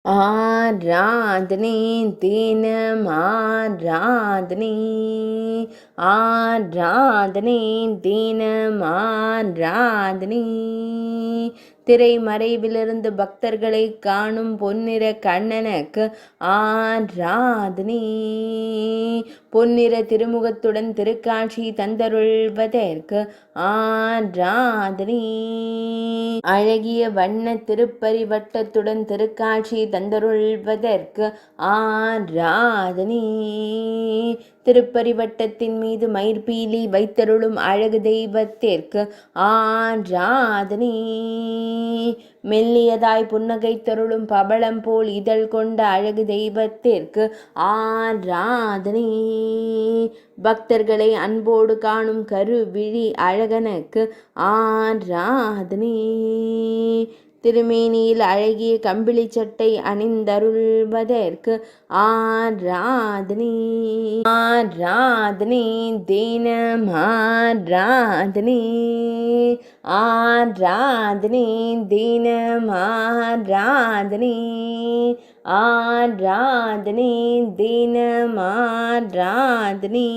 ஆராதனை தினம் ஆராதனை, ஆராதனை தினம் ஆராதனை. திரைமறைவிலிருந்து பக்தர்களை காணும் பொன்னிற கண்ணனுக்கு ஆராதனை. பொன்னிற திருமுகத்துடன் திருக்காட்சி தந்தருள்வதற்கு ஆராதனை. அழகிய வண்ண திருப்பரிவட்டத்துடன் திருக்காட்சி தந்தருள்வதற்கு ஆராதனை. திருப்பரிவட்டத்தின் மீது மயிர்பீலி வைத்தருளும் அழகு தெய்வத்திற்கு ஆராதனை. மெல்லியதாய் புன்னகை தருளும் பவளம் போல் இதழ் கொண்ட அழகு தெய்வத்திற்கு ஆராதனை. பக்தர்களை அன்போடு காணும் கருவிழி அழகனுக்கு ஆராதனை. திருமேனியில் அழகிய கம்பிளி சட்டை அணிந்தருள்வதற்கு ஆராதனை. ஆராதனை தினம் ஆராதனை, ஆராதனை தினம் ஆராதனை, ஆராதனை தினம் ஆராதனை.